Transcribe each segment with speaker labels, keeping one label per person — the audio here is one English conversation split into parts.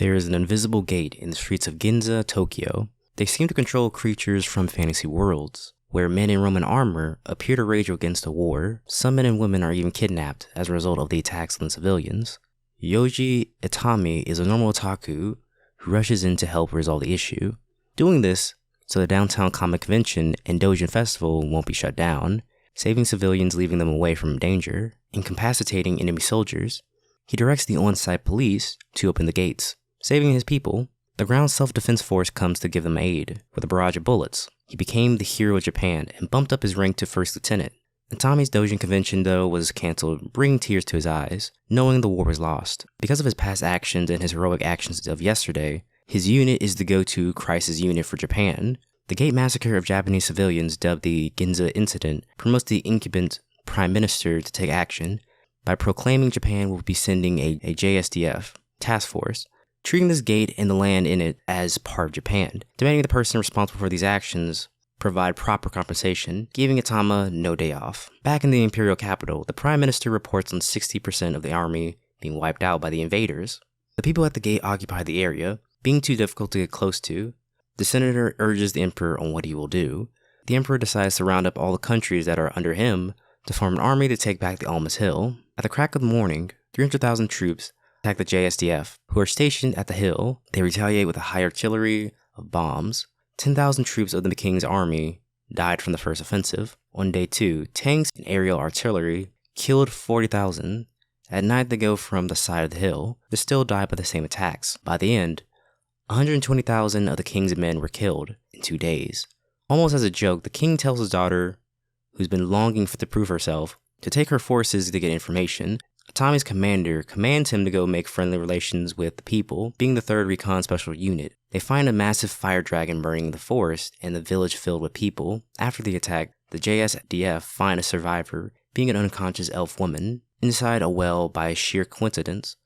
Speaker 1: There is an invisible gate in the streets of Ginza, Tokyo. They seem to control creatures from fantasy worlds, where men in Roman armor appear to rage against a war. Some men and women are even kidnapped as a result of the attacks on the civilians. Yoji Itami is a normal otaku who rushes in to help resolve the issue, doing this so the downtown comic convention and Dojin festival won't be shut down, saving civilians, leaving them away from danger, incapacitating enemy soldiers. He directs the on-site police to open the gates, saving his people. The ground self-defense force comes to give them aid with a barrage of bullets. He became the hero of Japan and bumped up his rank to first lieutenant. Itami's Dojin convention, though, was cancelled, bringing tears to his eyes, knowing the war was lost. Because of his past actions and his heroic actions of yesterday, his unit is the go-to crisis unit for Japan. The Gate massacre of Japanese civilians, dubbed the Ginza Incident, promotes the incumbent prime minister to take action by proclaiming Japan will be sending a JSDF task force, treating this gate and the land in it as part of Japan, demanding the person responsible for these actions provide proper compensation, giving Itama no day off. Back in the imperial capital, the prime minister reports on 60% of the army being wiped out by the invaders. The people at the gate occupy the area, being too difficult to get close to. The senator urges the emperor on what he will do. The emperor decides to round up all the countries that are under him to form an army to take back the Almas Hill. At the crack of the morning, 300,000 troops attack the JSDF, who are stationed at the hill. They retaliate with a high artillery of bombs. 10,000 troops of the king's army died from the first offensive. On day 2, tanks and aerial artillery killed 40,000. At night, they go from the side of the hill. They still die by the same attacks. By the end, 120,000 of the king's men were killed in 2 days. Almost as a joke, the king tells his daughter, who's been longing to prove herself, to take her forces to get information. Itami's commander commands him to go make friendly relations with the people, being the 3rd Recon Special Unit. They find a massive fire dragon burning the forest and the village filled with people. After the attack, the JSDF find a survivor, being an unconscious elf woman, inside a well by sheer coincidence,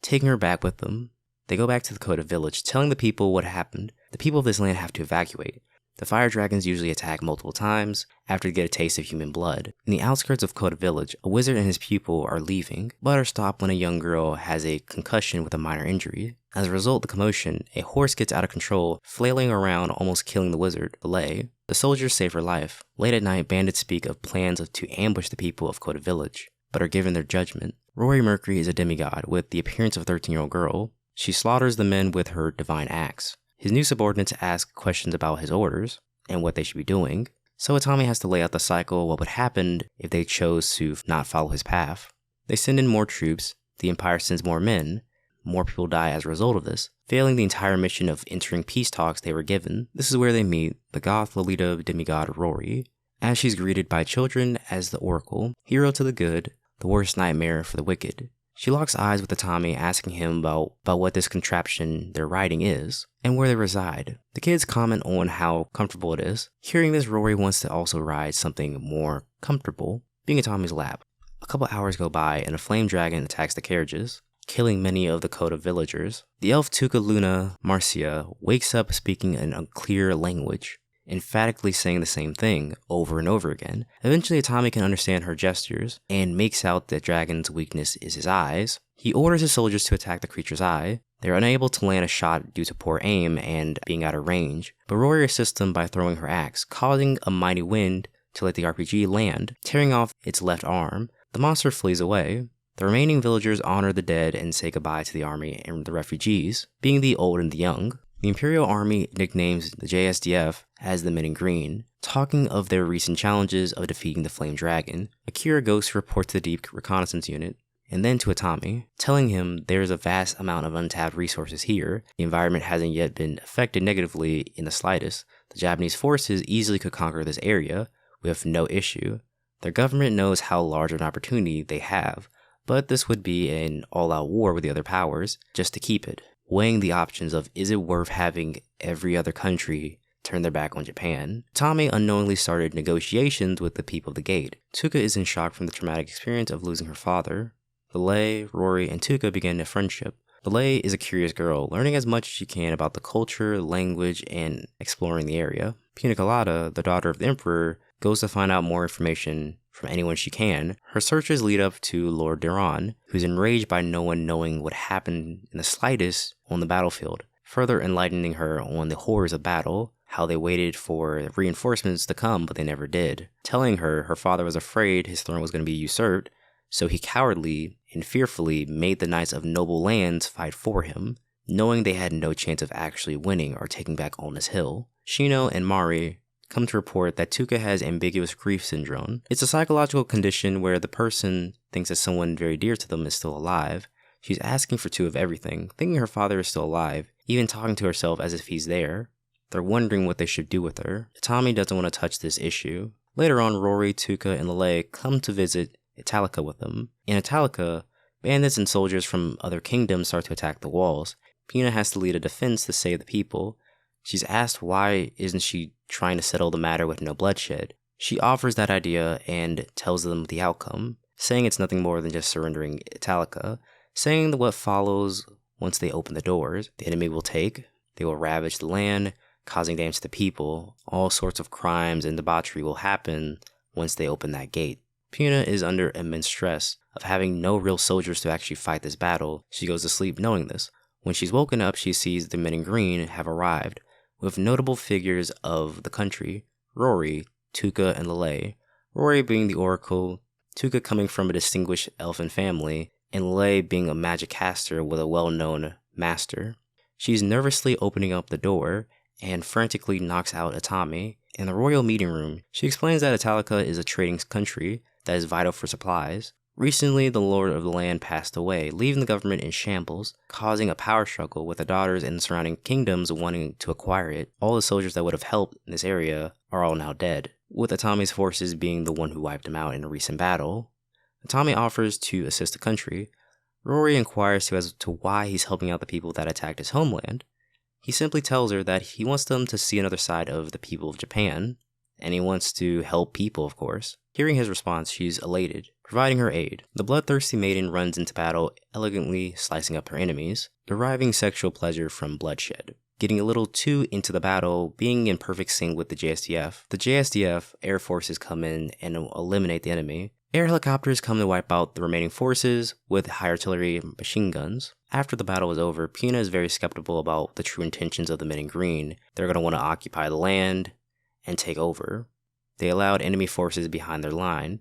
Speaker 1: taking her back with them. They go back to the Kota village, telling the people what happened. The people of this land have to evacuate. The fire dragons usually attack multiple times after they get a taste of human blood. In the outskirts of Kota village, a wizard and his pupil are leaving, but are stopped when a young girl has a concussion with a minor injury. As a result of the commotion, a horse gets out of control, flailing around, almost killing the wizard, Belay. The soldiers save her life. Late at night, bandits speak of plans to ambush the people of Kota village, but are given their judgment. Rory Mercury is a demigod with the appearance of a 13-year-old girl. She slaughters the men with her divine axe. His new subordinates ask questions about his orders and what they should be doing, so Itami has to lay out the cycle of what would happen if they chose to not follow his path. They send in more troops, the Empire sends more men, more people die as a result of this, failing the entire mission of entering peace talks they were given. This is where they meet the Goth Lolita demigod Rory, as she's greeted by children as the Oracle, hero to the good, the worst nightmare for the wicked. She locks eyes with Itami, asking him about what this contraption they're riding is, and where they reside. The kids comment on how comfortable it is. Hearing this, Rory wants to also ride something more comfortable, being Itami's lap. A couple hours go by, and a flame dragon attacks the carriages, killing many of the Kota villagers. The elf Tuca Luna Marcia wakes up speaking an unclear language, emphatically saying the same thing over and over again. Eventually, Itami can understand her gestures and makes out that dragon's weakness is his eyes. He orders his soldiers to attack the creature's eye. They're unable to land a shot due to poor aim and being out of range, but Rory assists them by throwing her axe, causing a mighty wind to let the RPG land, tearing off its left arm. The monster flees away. The remaining villagers honor the dead and say goodbye to the army and the refugees, being the old and the young. The Imperial Army nicknames the JSDF as the Men in Green, talking of their recent challenges of defeating the Flame Dragon. Akira goes to report to the Deep Reconnaissance Unit, and then to Itami, telling him there is a vast amount of untapped resources here. The environment hasn't yet been affected negatively in the slightest. The Japanese forces easily could conquer this area with no issue. Their government knows how large an opportunity they have, but this would be an all-out war with the other powers just to keep it. Weighing the options of is it worth having every other country turn their back on Japan, Itami unknowingly started negotiations with the people of the gate. Tuca is in shock from the traumatic experience of losing her father. Belay, Rory, and Tuca begin a friendship. Belay is a curious girl, learning as much as she can about the culture, language, and exploring the area. Pina Colada, the daughter of the emperor, goes to find out more information from anyone she can, her searches lead up to Lord Duran, who's enraged by no one knowing what happened in the slightest on the battlefield, further enlightening her on the horrors of battle, how they waited for reinforcements to come but they never did, telling her her father was afraid his throne was going to be usurped, so he cowardly and fearfully made the knights of noble lands fight for him, knowing they had no chance of actually winning or taking back Alnus Hill. Shino and Mari come to report that Tuka has ambiguous grief syndrome. It's a psychological condition where the person thinks that someone very dear to them is still alive. She's asking for two of everything, thinking her father is still alive, even talking to herself as if he's there. They're wondering what they should do with her. Tommy doesn't want to touch this issue. Later on, Rory, Tuka, and Lele come to visit Italica with them. In Italica, bandits and soldiers from other kingdoms start to attack the walls. Pina has to lead a defense to save the people. She's asked why isn't she trying to settle the matter with no bloodshed. She offers that idea and tells them the outcome, saying it's nothing more than just surrendering Italica, saying that what follows once they open the doors, the enemy will take, they will ravage the land, causing damage to the people. All sorts of crimes and debauchery will happen once they open that gate. Pina is under immense stress of having no real soldiers to actually fight this battle. She goes to sleep knowing this. When she's woken up, she sees the men in green have arrived, with notable figures of the country, Rory, Tuka, and Lele. Rory being the oracle, Tuka coming from a distinguished elfin family, and Lele being a magic caster with a well-known master. She's nervously opening up the door and frantically knocks out Atami. In the royal meeting room, she explains that Italica is a trading country that is vital for supplies. Recently, the lord of the land passed away, leaving the government in shambles, causing a power struggle with the daughters in the surrounding kingdoms wanting to acquire it. All the soldiers that would have helped in this area are all now dead, with Atami's forces being the one who wiped him out in a recent battle. Atami offers to assist the country. Rory inquires as to why he's helping out the people that attacked his homeland. He simply tells her that he wants them to see another side of the people of Japan, and he wants to help people, of course. Hearing his response, she's elated, providing her aid. The bloodthirsty maiden runs into battle, elegantly slicing up her enemies, deriving sexual pleasure from bloodshed. Getting a little too into the battle, being in perfect sync with the JSDF. The JSDF air forces come in and eliminate the enemy. Air helicopters come to wipe out the remaining forces with high artillery machine guns. After the battle is over, Pina is very skeptical about the true intentions of the men in green. They're going to want to occupy the land and take over. They allowed enemy forces behind their line.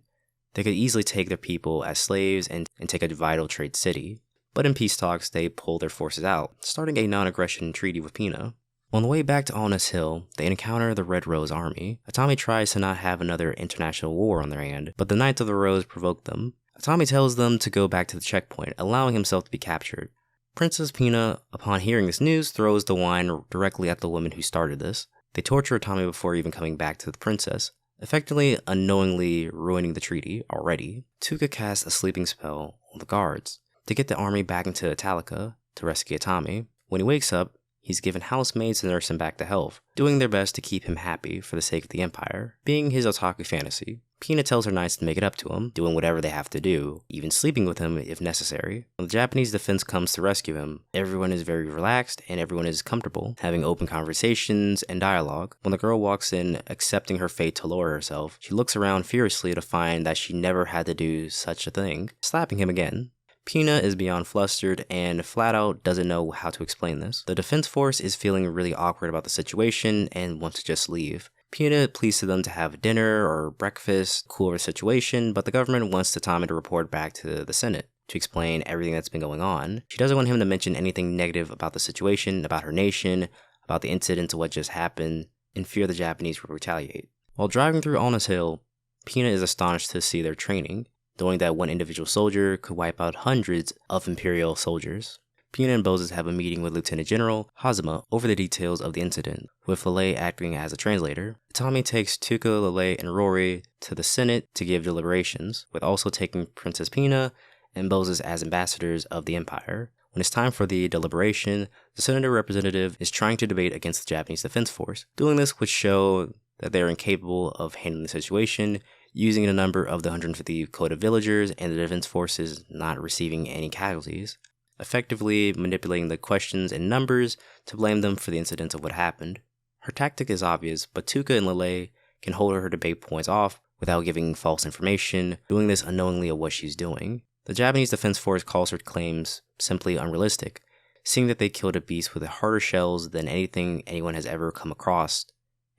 Speaker 1: They could easily take their people as slaves and take a vital trade city. But in peace talks, they pull their forces out, starting a non-aggression treaty with Pina. On the way back to Alnus Hill, they encounter the Red Rose army. Atami tries to not have another international war on their hand, but the Knights of the Rose provoke them. Atami tells them to go back to the checkpoint, allowing himself to be captured. Princess Pina, upon hearing this news, throws the wine directly at the woman who started this. They torture Atami before even coming back to the princess, effectively unknowingly ruining the treaty already. Tuka casts a sleeping spell on the guards to get the army back into Italica to rescue Atami. When he wakes up, he's given housemaids to nurse him back to health, doing their best to keep him happy for the sake of the Empire, being his otaku fantasy. Pina tells her knights to make it up to him, doing whatever they have to do, even sleeping with him if necessary. When the Japanese defense comes to rescue him, everyone is very relaxed and everyone is comfortable, having open conversations and dialogue. When the girl walks in, accepting her fate to lower herself, she looks around furiously to find that she never had to do such a thing, slapping him again. Pina is beyond flustered and flat out doesn't know how to explain this. The defense force is feeling really awkward about the situation and wants to just leave. Pina pleads to them to have dinner or breakfast, cool over the situation, but the government wants Tatami to report back to the Senate to explain everything that's been going on. She doesn't want him to mention anything negative about the situation, about her nation, about the incident of what just happened, in fear the Japanese will retaliate. While driving through Alnus Hill, Pina is astonished to see their training, knowing that one individual soldier could wipe out hundreds of Imperial soldiers. Pina and Boses have a meeting with Lieutenant General Hazama over the details of the incident, with Lele acting as a translator. Tommy takes Tuka, Lele, and Rory to the Senate to give deliberations, with also taking Princess Pina and Boses as ambassadors of the Empire. When it's time for the deliberation, the senator representative is trying to debate against the Japanese Defense Force. Doing this would show that they are incapable of handling the situation, using a number of the 150 quota villagers and the defense forces not receiving any casualties, effectively manipulating the questions and numbers to blame them for the incidents of what happened. Her tactic is obvious, but Tuka and Lele can hold her debate points off without giving false information, doing this unknowingly of what she's doing. The Japanese Defense Force calls her claims simply unrealistic, seeing that they killed a beast with harder shells than anything anyone has ever come across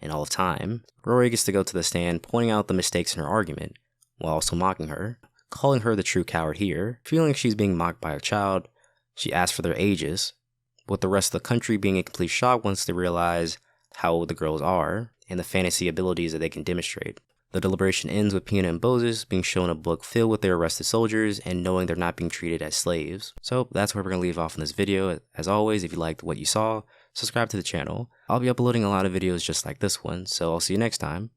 Speaker 1: in all of time. Rory gets to go to the stand, pointing out the mistakes in her argument, while also mocking her, calling her the true coward here. Feeling she's being mocked by a child, she asks for their ages, with the rest of the country being in complete shock once they realize how old the girls are, and the fantasy abilities that they can demonstrate. The deliberation ends with Pina and Moses being shown a book filled with their arrested soldiers and knowing they're not being treated as slaves. So that's where we're going to leave off in this video. As always, if you liked what you saw, subscribe to the channel. I'll be uploading a lot of videos just like this one, so I'll see you next time.